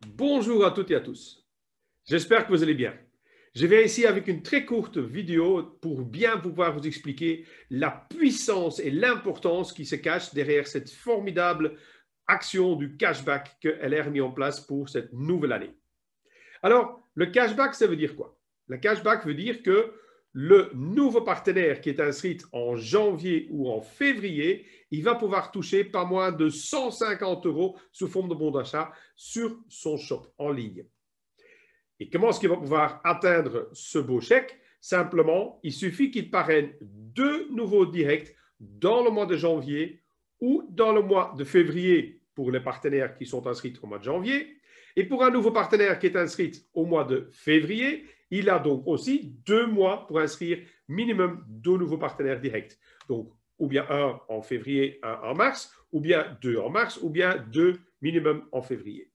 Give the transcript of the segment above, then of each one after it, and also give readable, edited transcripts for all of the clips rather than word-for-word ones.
Bonjour à toutes et à tous. J'espère que vous allez bien. Je viens ici avec une très courte vidéo pour bien pouvoir vous expliquer la puissance et l'importance qui se cache derrière cette formidable action du cashback que LR a mis en place pour cette nouvelle année. Alors, le cashback, ça veut dire quoi? Le cashback veut dire que le nouveau partenaire qui est inscrit en janvier ou en février, il va pouvoir toucher pas moins de 150 € sous forme de bon d'achat sur son shop en ligne. Et comment est-ce qu'il va pouvoir atteindre ce beau chèque? Simplement, il suffit qu'il parraine 2 nouveaux directs dans le mois de janvier ou dans le mois de février pour les partenaires qui sont inscrits au mois de janvier. Et pour un nouveau partenaire qui est inscrit au mois de février, il a donc aussi 2 mois pour inscrire minimum 2 nouveaux partenaires directs. Donc, ou bien un en février, un en mars, ou bien 2 en mars, ou bien 2 minimum en février.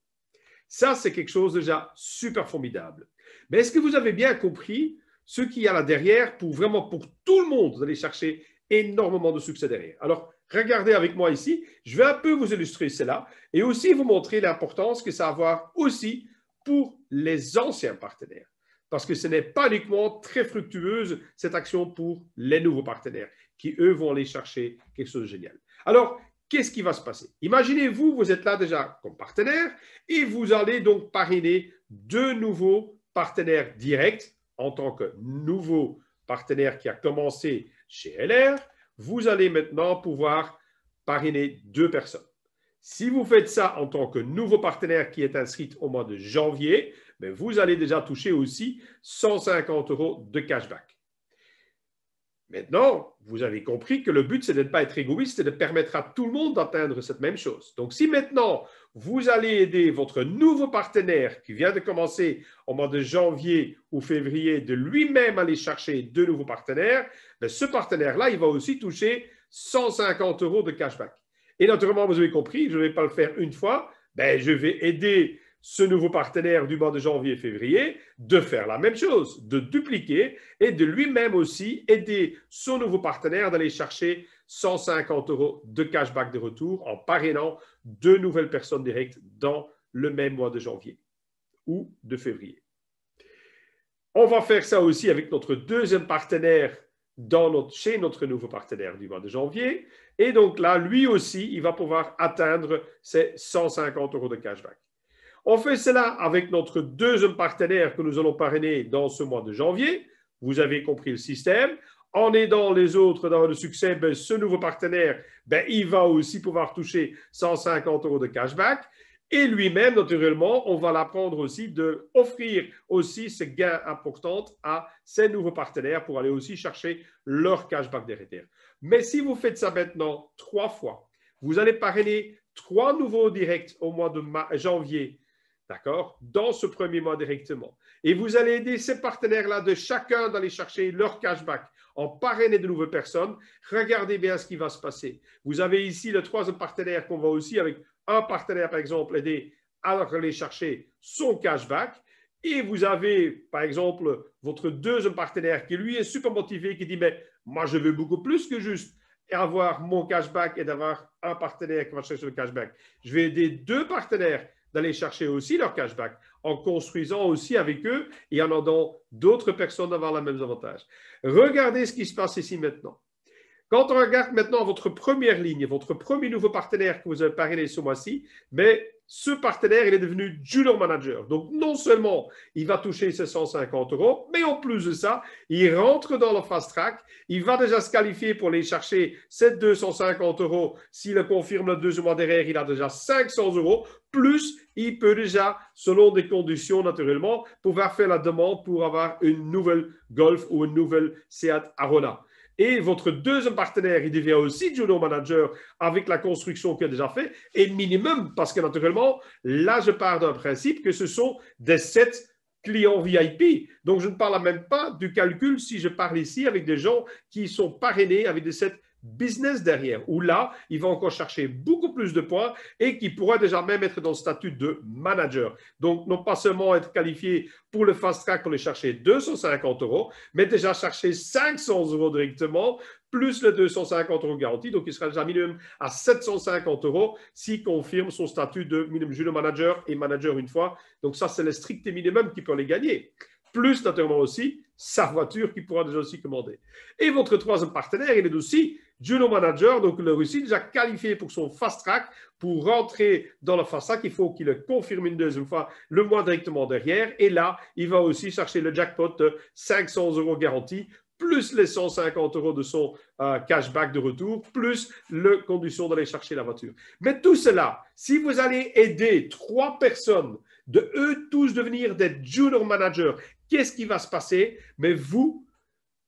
Ça, c'est quelque chose déjà super formidable. Mais est-ce que vous avez bien compris ce qu'il y a là derrière pour vraiment pour tout le monde d'aller chercher énormément de succès derrière? Alors, regardez avec moi ici, je vais un peu vous illustrer cela et aussi vous montrer l'importance que ça va avoir aussi pour les anciens partenaires. Parce que ce n'est pas uniquement très fructueuse cette action pour les nouveaux partenaires qui, eux, vont aller chercher quelque chose de génial. Alors, qu'est-ce qui va se passer? Imaginez-vous, vous êtes là déjà comme partenaire et vous allez donc parrainer 2 nouveaux partenaires directs en tant que nouveau partenaire qui a commencé chez LR. Vous allez maintenant pouvoir parrainer 2 personnes. Si vous faites ça en tant que nouveau partenaire qui est inscrit au mois de janvier, mais vous allez déjà toucher aussi 150 € de cashback. Maintenant, vous avez compris que le but, c'est de ne pas être égoïste et de permettre à tout le monde d'atteindre cette même chose. Donc, si maintenant, vous allez aider votre nouveau partenaire qui vient de commencer au mois de janvier ou février de lui-même aller chercher 2 nouveaux partenaires, ben, ce partenaire-là, il va aussi toucher 150 € de cashback. Et naturellement, vous avez compris, je ne vais pas le faire une fois, ben, je vais aider ce nouveau partenaire du mois de janvier et février de faire la même chose, de dupliquer et de lui-même aussi aider son nouveau partenaire d'aller chercher 150 € de cashback de retour en parrainant 2 nouvelles personnes directes dans le même mois de janvier ou de février. On va faire ça aussi avec notre deuxième partenaire chez notre nouveau partenaire du mois de janvier. Et donc là, lui aussi, il va pouvoir atteindre ses 150 € de cashback. On fait cela avec notre deuxième partenaire que nous allons parrainer dans ce mois de janvier. Vous avez compris le système. En aidant les autres dans le succès, ben, ce nouveau partenaire, ben, il va aussi pouvoir toucher 150 € de cashback. Et lui-même, naturellement, on va l'apprendre aussi d'offrir aussi ces gains importants à ces nouveaux partenaires pour aller aussi chercher leur cashback derrière. Mais si vous faites ça maintenant 3 fois, vous allez parrainer 3 nouveaux directs au mois de janvier, d'accord, dans ce premier mois directement. Et vous allez aider ces partenaires-là de chacun d'aller chercher leur cashback en parrainer de nouvelles personnes. Regardez bien ce qui va se passer. Vous avez ici le troisième partenaire qu'on va aussi avec un partenaire, par exemple, aider à aller chercher son cashback. Et vous avez, par exemple, votre deuxième partenaire qui, lui, est super motivé, qui dit, mais moi, je veux beaucoup plus que juste avoir mon cashback et d'avoir un partenaire qui va chercher le cashback. Je vais aider 2 partenaires d'aller chercher aussi leur cashback en construisant aussi avec eux et en aidant d'autres personnes à avoir les mêmes avantages. Regardez ce qui se passe ici maintenant. Quand on regarde maintenant votre première ligne, votre premier nouveau partenaire que vous avez parrainé ce mois-ci, mais ce partenaire, il est devenu Junior Manager. Donc, non seulement il va toucher ses 150 €, mais en plus de ça, il rentre dans le fast track. Il va déjà se qualifier pour aller chercher ces 250 €. S'il le confirme le deuxième mois derrière, il a déjà 500 €. Plus, il peut déjà, selon des conditions naturellement, pouvoir faire la demande pour avoir une nouvelle Golf ou une nouvelle Seat Arona. Et votre deuxième partenaire, il devient aussi Junior Manager avec la construction qu'il a déjà fait, et minimum, parce que naturellement, là, je pars d'un principe que ce sont des 7 clients VIP. Donc, je ne parle même pas du calcul si je parle ici avec des gens qui sont parrainés avec des 7 business derrière, où là, il va encore chercher beaucoup plus de points et qui pourra déjà même être dans le statut de manager. Donc, non pas seulement être qualifié pour le fast track pour aller chercher 250 €, mais déjà chercher 500 € directement plus le 250 € garantie. Donc, il sera déjà minimum à 750 € s'il confirme son statut de minimum junior manager et manager une fois. Donc, ça, c'est le strict minimum qui peut les gagner. Plus, naturellement aussi, sa voiture qu'il pourra déjà aussi commander. Et votre troisième partenaire, il est aussi junior manager. Donc, il est aussi déjà qualifié pour son fast track. Pour rentrer dans le fast track, il faut qu'il le confirme une deuxième fois le mois directement derrière. Et là, il va aussi chercher le jackpot de 500 € garantie, plus les 150 € de son cashback de retour, plus la condition d'aller chercher la voiture. Mais tout cela, si vous allez aider 3 personnes, de eux tous devenir des junior managers, qu'est-ce qui va se passer? Mais vous,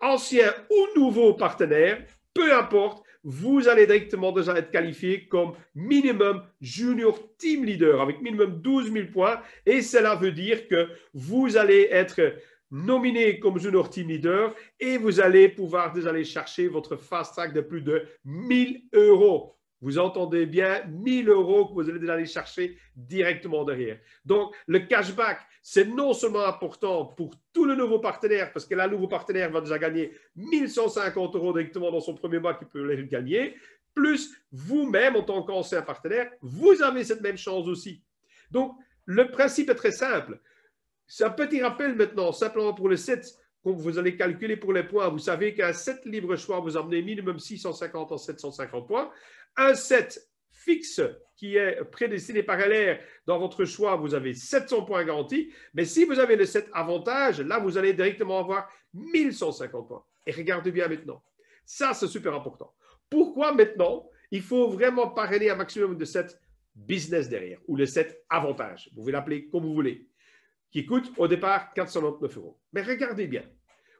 anciens ou nouveaux partenaires, peu importe, vous allez directement déjà être qualifié comme minimum junior team leader avec minimum 12 000 points. Et cela veut dire que vous allez être nominé comme junior team leader et vous allez pouvoir déjà aller chercher votre fast track de plus de 1000 €. Vous entendez bien, 1000 € que vous allez déjà aller chercher directement derrière. Donc, le cashback, c'est non seulement important pour tous les nouveaux partenaires, parce que là, le nouveau partenaire va déjà gagner 1150 € directement dans son premier mois qu'il peut les gagner, plus vous-même, en tant qu'ancien partenaire, vous avez cette même chance aussi. Donc, le principe est très simple. C'est un petit rappel maintenant, simplement pour le set, quand vous allez calculer pour les points. Vous savez qu'un set libre choix, vous emmenez minimum 650 en 750 points. Un set fixe qui est prédestiné par LR, dans votre choix, vous avez 700 points garantis. Mais si vous avez le set avantage, là, vous allez directement avoir 1150 points. Et regardez bien maintenant. Ça, c'est super important. Pourquoi maintenant, il faut vraiment parrainer un maximum de set business derrière, ou le set avantage. Vous pouvez l'appeler comme vous voulez, qui coûte au départ 499 €. Mais regardez bien.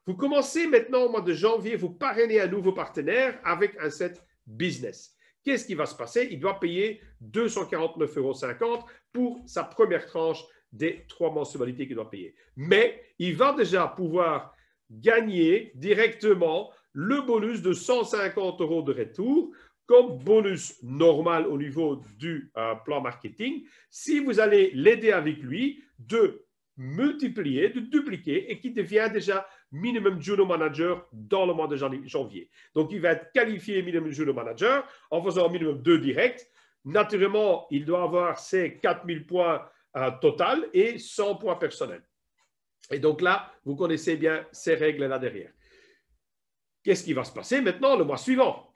Vous commencez maintenant au mois de janvier, vous parrainez un nouveau partenaire avec un set business. Qu'est-ce qui va se passer? Il doit payer 249,50 € pour sa première tranche des 3 mensualités qu'il doit payer. Mais il va déjà pouvoir gagner directement le bonus de 150 € de retour comme bonus normal au niveau du plan marketing si vous allez l'aider avec lui de multiplier, de dupliquer et qui devient déjà minimum junior manager dans le mois de janvier. Donc, il va être qualifié minimum junior manager en faisant minimum 2 directs. Naturellement, il doit avoir ses 4000 points total et 100 points personnels. Et donc là, vous connaissez bien ces règles là derrière. Qu'est-ce qui va se passer maintenant le mois suivant?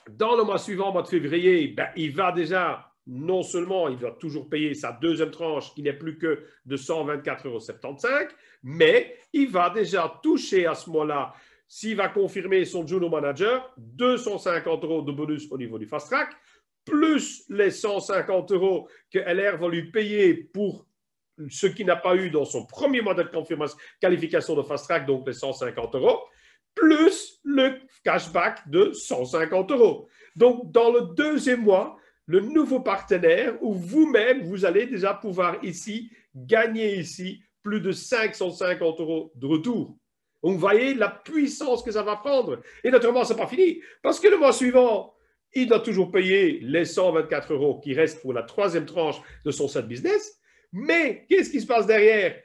Dans le mois suivant, mois de février, il va déjà... Non seulement il doit toujours payer sa deuxième tranche qui n'est plus que de 124,75 €, mais il va déjà toucher à ce mois-là, s'il va confirmer son junior manager, 250 € de bonus au niveau du fast track, plus les 150 € que LR va lui payer pour ce qu'il n'a pas eu dans son premier mois de qualification de fast track, donc les 150 €, plus le cashback de 150 €. Donc, dans le deuxième mois, le nouveau partenaire ou vous-même, vous allez déjà pouvoir ici gagner ici plus de 550 € de retour. Donc, vous voyez la puissance que ça va prendre. Et naturellement, ce n'est pas fini. Parce que le mois suivant, il doit toujours payer les 124 € qui restent pour la troisième tranche de son set business. Mais qu'est-ce qui se passe derrière?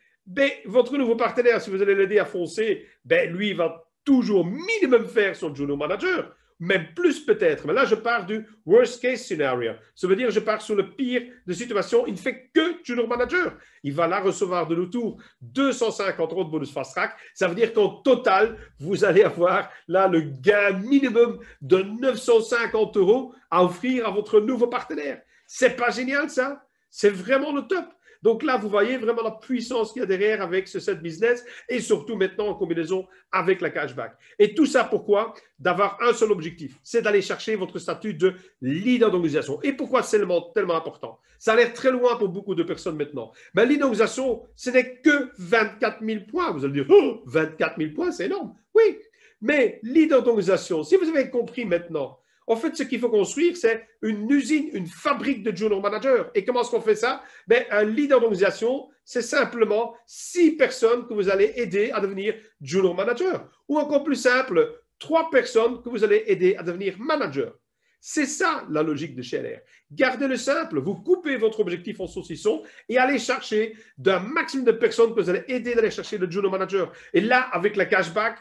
Votre nouveau partenaire, si vous allez l'aider à foncer, lui, il va toujours minimum faire son junior manager. Même plus peut-être. Mais là, je pars du worst case scenario. Ça veut dire je pars sur le pire de situation. Il ne fait que junior manager. Il va là recevoir de retour 250 € de bonus fast track. Ça veut dire qu'en total, vous allez avoir là le gain minimum de 950 € à offrir à votre nouveau partenaire. C'est pas génial ça? C'est vraiment le top. Donc là, vous voyez vraiment la puissance qu'il y a derrière avec ce set business et surtout maintenant en combinaison avec la cashback. Et tout ça, pourquoi? D'avoir un seul objectif, c'est d'aller chercher votre statut de leader d'organisation. Et pourquoi c'est tellement important? Ça a l'air très loin pour beaucoup de personnes maintenant. Mais leader d'organisation, ce n'est que 24 000 points. Vous allez dire, oh, 24 000 points, c'est énorme. Oui, mais leader d'organisation, si vous avez compris maintenant, en fait, ce qu'il faut construire, c'est une usine, une fabrique de junior manager. Et comment est-ce qu'on fait ça? Un leader d'organisation, c'est simplement 6 personnes que vous allez aider à devenir junior manager. Ou encore plus simple, 3 personnes que vous allez aider à devenir manager. C'est ça la logique de chez LR. Gardez-le simple, vous coupez votre objectif en saucisson et allez chercher d'un maximum de personnes que vous allez aider à aller chercher le junior manager. Et là, avec la cashback,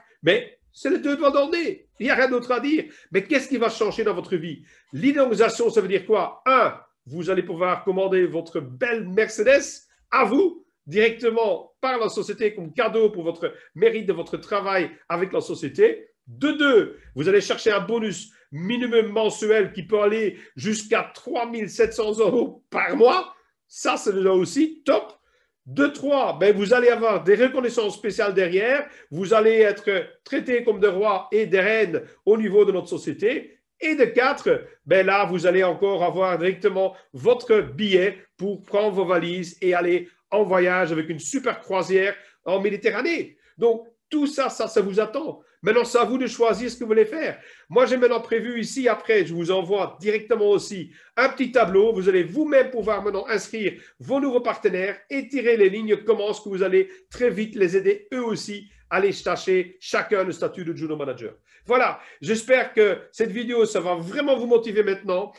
C'est les deux doigts dans le nez. Il n'y a rien d'autre à dire. Mais qu'est-ce qui va changer dans votre vie? L'idéalisation, ça veut dire quoi? Un, vous allez pouvoir commander votre belle Mercedes à vous, directement par la société comme cadeau pour votre mérite de votre travail avec la société. De deux, vous allez chercher un bonus minimum mensuel qui peut aller jusqu'à 3 700 € par mois. Ça, c'est là aussi top. De trois, ben vous allez avoir des reconnaissances spéciales derrière. Vous allez être traité comme des rois et des reines au niveau de notre société. Et de quatre, ben là, vous allez encore avoir directement votre billet pour prendre vos valises et aller en voyage avec une super croisière en Méditerranée. Donc, tout ça, ça vous attend. Maintenant, c'est à vous de choisir ce que vous voulez faire. Moi, j'ai maintenant prévu ici, après, je vous envoie directement aussi un petit tableau. Vous allez vous-même pouvoir maintenant inscrire vos nouveaux partenaires et tirer les lignes comment est-ce que vous allez très vite les aider eux aussi à aller chercher chacun le statut de Juno Manager. Voilà, j'espère que cette vidéo, ça va vraiment vous motiver maintenant.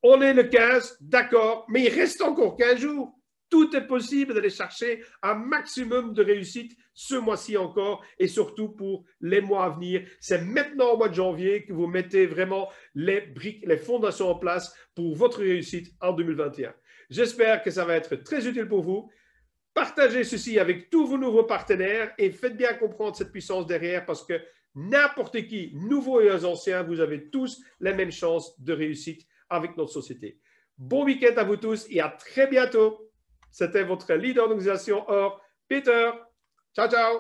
On est le 15, d'accord, mais il reste encore 15 jours. Tout est possible d'aller chercher un maximum de réussite ce mois-ci encore et surtout pour les mois à venir. C'est maintenant au mois de janvier que vous mettez vraiment les briques, les fondations en place pour votre réussite en 2021. J'espère que ça va être très utile pour vous. Partagez ceci avec tous vos nouveaux partenaires et faites bien comprendre cette puissance derrière parce que n'importe qui, nouveaux et anciens, vous avez tous les mêmes chances de réussite avec notre société. Bon week-end à vous tous et à très bientôt. C'était votre leader d'organisation Or, Peter. Ciao, ciao.